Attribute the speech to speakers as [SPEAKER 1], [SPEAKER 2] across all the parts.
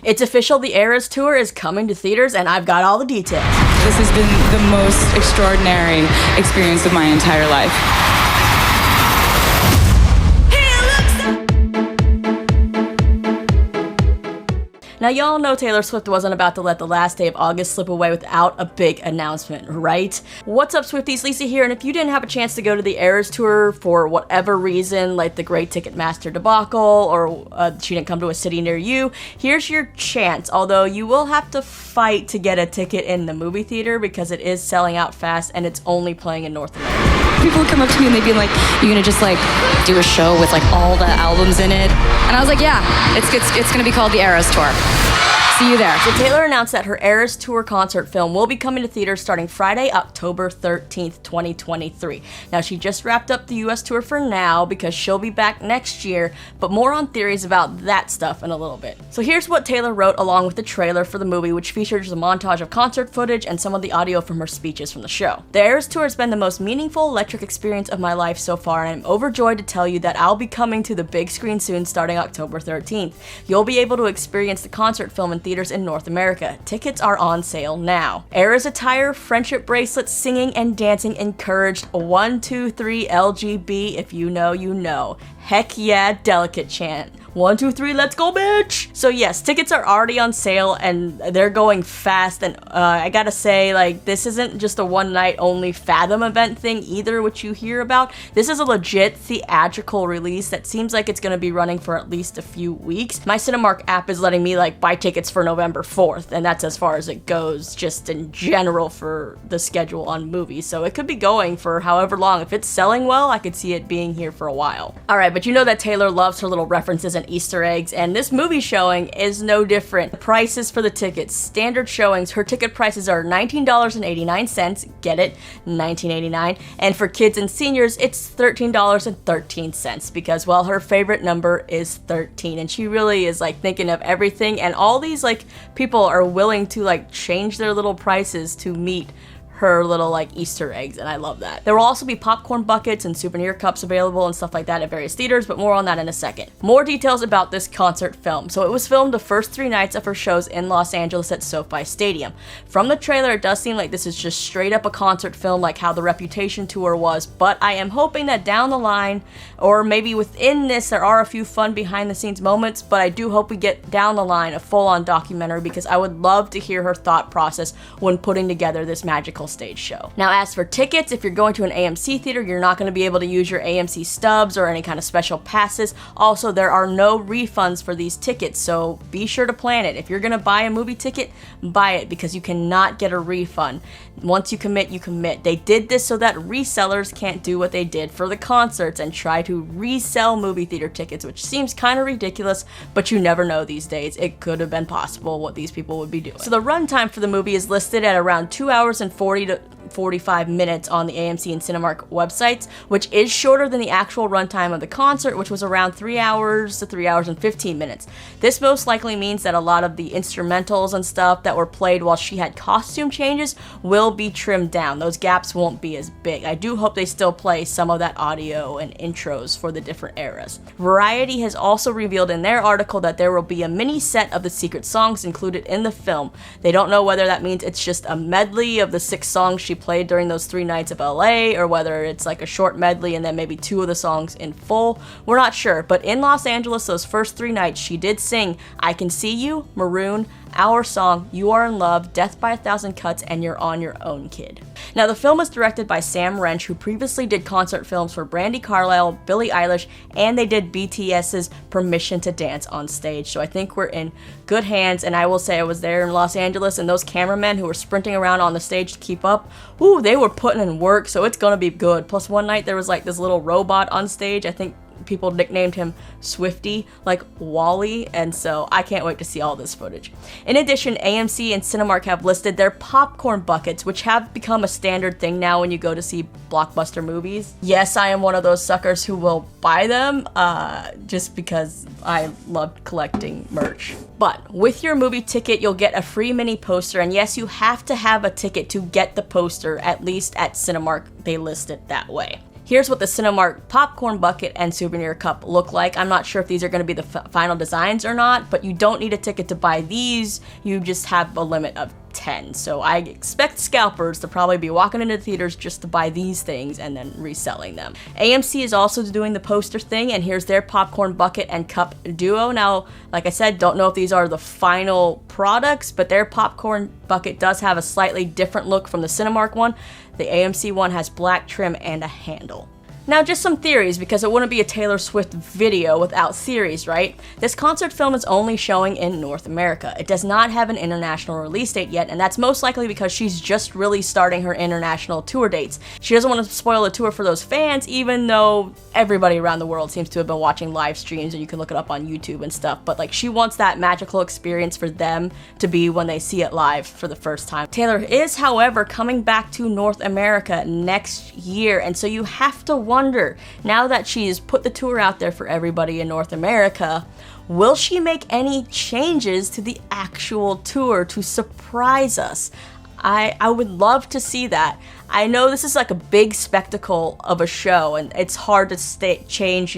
[SPEAKER 1] It's official, the ERAS tour is coming to theaters, and I've got all the details.
[SPEAKER 2] This has been the most extraordinary experience of my entire life.
[SPEAKER 1] Now, y'all know Taylor Swift wasn't about to let the last day of August slip away without a big announcement, right? What's up, Swifties? Lisa here, and if you didn't have a chance to go to the ERAS tour for whatever reason, like the Great Ticketmaster debacle, or she didn't come to a city near you, here's your chance, although you will have to fight to get a ticket in the movie theater because it is selling out fast and it's only playing in North America.
[SPEAKER 3] People would come up to me and they'd be like, "You're gonna just like do a show with like all the albums in it?" And I was like, "Yeah, it's gonna be called the ERAS tour. See you there."
[SPEAKER 1] So Taylor announced that her ERAS tour concert film will be coming to theaters starting Friday, October 13th, 2023. Now, she just wrapped up the US tour for now because she'll be back next year, but more on theories about that stuff in a little bit. So here's what Taylor wrote along with the trailer for the movie, which features a montage of concert footage and some of the audio from her speeches from the show. The ERAS tour has been the most meaningful electric experience of my life so far, and I'm overjoyed to tell you that I'll be coming to the big screen soon starting October 13th. You'll be able to experience the concert film in theaters in North America. Tickets are on sale now. ERAS attire, friendship bracelets, singing and dancing encouraged. 1, 2, 3 LGB, if you know, you know. Heck yeah, delicate chant. 1, 2, 3, let's go, bitch! So yes, tickets are already on sale and they're going fast, and I gotta say, like, this isn't just a one-night only Fathom event thing either, which you hear about. This is a legit theatrical release that seems like it's gonna be running for at least a few weeks. My Cinemark app is letting me, like, buy tickets for November 4th, and that's as far as it goes, just in general for the schedule on movies, so it could be going for however long. If it's selling well, I could see it being here for a while. Alright, but you know that Taylor loves her little references and Easter eggs, and this movie showing is no different. The prices for the tickets, standard showings, her ticket prices are $19.89, get it, $19.89, and for kids and seniors, it's $13.13, because, well, her favorite number is 13, and she really is, like, thinking of everything, and all these, like, people are willing to, like, change their little prices to meet her little, like, Easter eggs, and I love that. There will also be popcorn buckets and souvenir cups available and stuff like that at various theaters, but more on that in a second. More details about this concert film. So it was filmed the first 3 nights of her shows in Los Angeles at SoFi Stadium. From the trailer, it does seem like this is just straight up a concert film like how the Reputation tour was, but I am hoping that down the line, or maybe within this, there are a few fun behind the scenes moments, but I do hope we get down the line a full-on documentary because I would love to hear her thought process when putting together this magical stage show. Now, as for tickets, if you're going to an AMC theater, you're not going to be able to use your AMC stubs or any kind of special passes. Also, there are no refunds for these tickets, so be sure to plan it. If you're going to buy a movie ticket, buy it because you cannot get a refund. Once you commit, you commit. They did this so that resellers can't do what they did for the concerts and try to resell movie theater tickets, which seems kind of ridiculous, but you never know these days. It could have been possible what these people would be doing. So the runtime for the movie is listed at around 2 hours and 40 to 45 minutes on the AMC and Cinemark websites, which is shorter than the actual runtime of the concert, which was around 3 hours to 3 hours and 15 minutes. This most likely means that a lot of the instrumentals and stuff that were played while she had costume changes will be trimmed down. Those gaps won't be as big. I do hope they still play some of that audio and intros for the different eras. Variety has also revealed in their article that there will be a mini set of the secret songs included in the film. They don't know whether that means it's just a medley of the 6 songs she played during those 3 nights of LA, or whether it's like a short medley and then maybe 2 of the songs in full. We're not sure, but in Los Angeles, those first 3 nights, she did sing I Can See You, Maroon, Our Song, You Are in Love, Death by a Thousand Cuts, and You're on Your Own, Kid. Now, the film is directed by Sam Wrench, who previously did concert films for Brandi Carlile, Billie Eilish, and they did BTS's Permission to Dance on Stage. So I think we're in good hands, and I will say I was there in Los Angeles, and those cameramen who were sprinting around on the stage to keep up, ooh, they were putting in work, so it's gonna be good. Plus, one night there was like this little robot on stage. I think people nicknamed him Swifty, like Wally, and so I can't wait to see all this footage. In addition, AMC and Cinemark have listed their popcorn buckets, which have become a standard thing now when you go to see blockbuster movies. Yes, I am one of those suckers who will buy them, just because I love collecting merch. But with your movie ticket, you'll get a free mini poster, and yes, you have to have a ticket to get the poster, at least at Cinemark, they list it that way. Here's what the Cinemark popcorn bucket and souvenir cup look like. I'm not sure if these are going to be the final designs or not, but you don't need a ticket to buy these. You just have a limit of 10. So I expect scalpers to probably be walking into theaters just to buy these things and then reselling them. AMC is also doing the poster thing, and here's their popcorn bucket and cup duo. Now, like I said, don't know if these are the final products, but their popcorn bucket does have a slightly different look from the Cinemark one. The AMC one has black trim and a handle. Now, just some theories, because it wouldn't be a Taylor Swift video without theories, right? This concert film is only showing in North America. It does not have an international release date yet, and that's most likely because she's just really starting her international tour dates. She doesn't want to spoil the tour for those fans, even though everybody around the world seems to have been watching live streams, and you can look it up on YouTube and stuff, but like, she wants that magical experience for them to be when they see it live for the first time. Taylor is, however, coming back to North America next year, and so you have to wonder, now that she's put the tour out there for everybody in North America, will she make any changes to the actual tour to surprise us? I would love to see that. I know this is like a big spectacle of a show, and it's hard to change,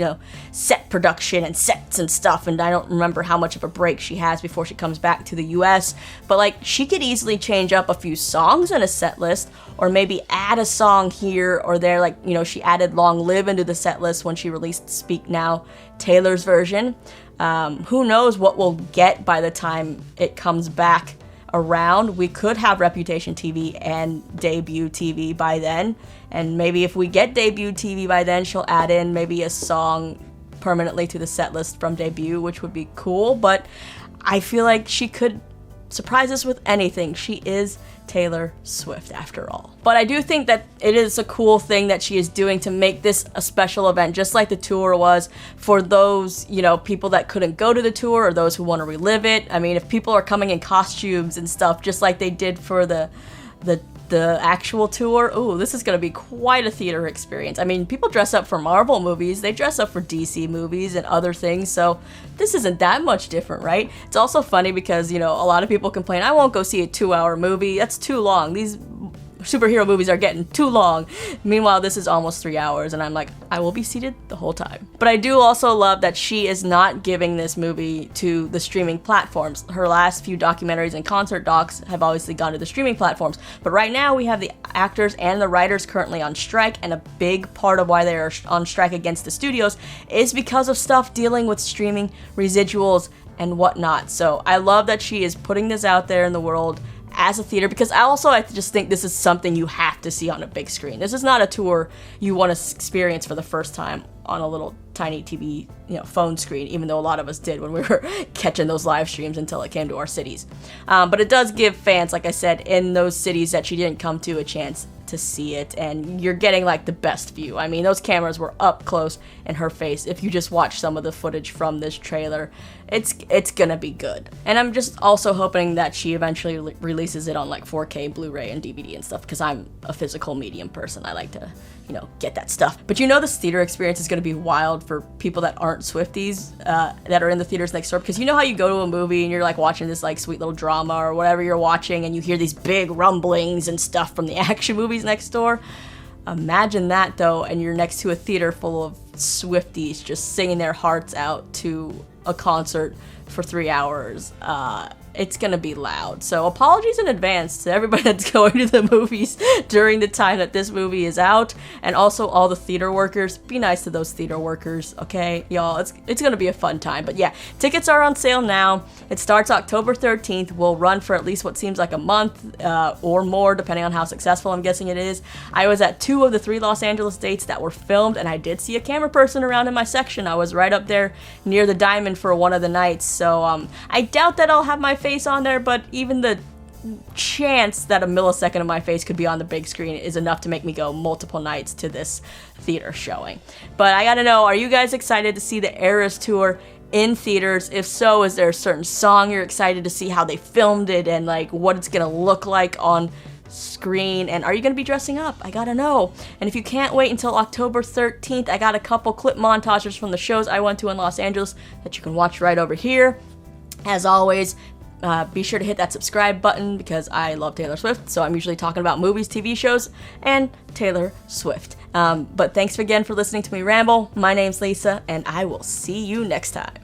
[SPEAKER 1] set production and sets and stuff, and I don't remember how much of a break she has before she comes back to the US, but like, she could easily change up a few songs in a set list, or maybe add a song here or there, like, she added Long Live into the set list when she released Speak Now, Taylor's version. Who knows what we'll get by the time it comes back around. We could have Reputation TV and Debut TV by then, and maybe if we get Debut TV by then, she'll add in maybe a song permanently to the set list from Debut, which would be cool, but I feel like she could surprise us with anything. She is Taylor Swift after all. But I do think that it is a cool thing that she is doing to make this a special event, just like the tour was for those, people that couldn't go to the tour or those who want to relive it. I mean, if people are coming in costumes and stuff, just like they did for the actual tour, ooh, this is going to be quite a theater experience. I mean, people dress up for Marvel movies, they dress up for DC movies and other things, so this isn't that much different, right? It's also funny because, a lot of people complain, I won't go see a 2-hour movie, that's too long. These superhero movies are getting too long. Meanwhile, this is almost 3 hours, and I'm like, I will be seated the whole time. But I do also love that she is not giving this movie to the streaming platforms. Her last few documentaries and concert docs have obviously gone to the streaming platforms, but right now we have the actors and the writers currently on strike, and a big part of why they are on strike against the studios is because of stuff dealing with streaming residuals and whatnot. So I love that she is putting this out there in the world as a theater, because I just think this is something you have to see on a big screen. This is not a tour you want to experience for the first time on a little tiny TV, phone screen, even though a lot of us did when we were catching those live streams until it came to our cities. But it does give fans, like I said, in those cities that she didn't come to, a chance to see it, and you're getting like the best view. I mean, those cameras were up close in her face. If you just watch some of the footage from this trailer, it's gonna be good. And I'm just also hoping that she eventually releases it on like 4K Blu-ray and DVD and stuff, because I'm a physical medium person. I like to get that stuff. But this theater experience is going to be wild for people that aren't Swifties, that are in the theaters next door, because how you go to a movie and you're like watching this like sweet little drama or whatever you're watching, and you hear these big rumblings and stuff from the action movies next door. Imagine that though, and you're next to a theater full of Swifties just singing their hearts out to a concert for 3 hours. It's gonna be loud. So apologies in advance to everybody that's going to the movies during the time that this movie is out, and also all the theater workers. Be nice to those theater workers, okay, y'all? It's gonna be a fun time. But yeah, tickets are on sale now. It starts October 13th. Will run for at least what seems like a month or more, depending on how successful I'm guessing it is. I was at 2 of the 3 Los Angeles dates that were filmed, and I did see a camera person around in my section. I was right up there near the diamond for one of the nights. So I doubt that I'll have my face on there, but even the chance that a millisecond of my face could be on the big screen is enough to make me go multiple nights to this theater showing. But I gotta know, are you guys excited to see the ERAS tour in theaters? If so, is there a certain song you're excited to see how they filmed it and like what it's gonna look like on screen? And are you gonna be dressing up? I gotta know. And if you can't wait until October 13th, I got a couple clip montages from the shows I went to in Los Angeles that you can watch right over here. As always, be sure to hit that subscribe button, because I love Taylor Swift, so I'm usually talking about movies, TV shows, and Taylor Swift But thanks again for listening to me ramble. My name's Lisa, and I will see you next time.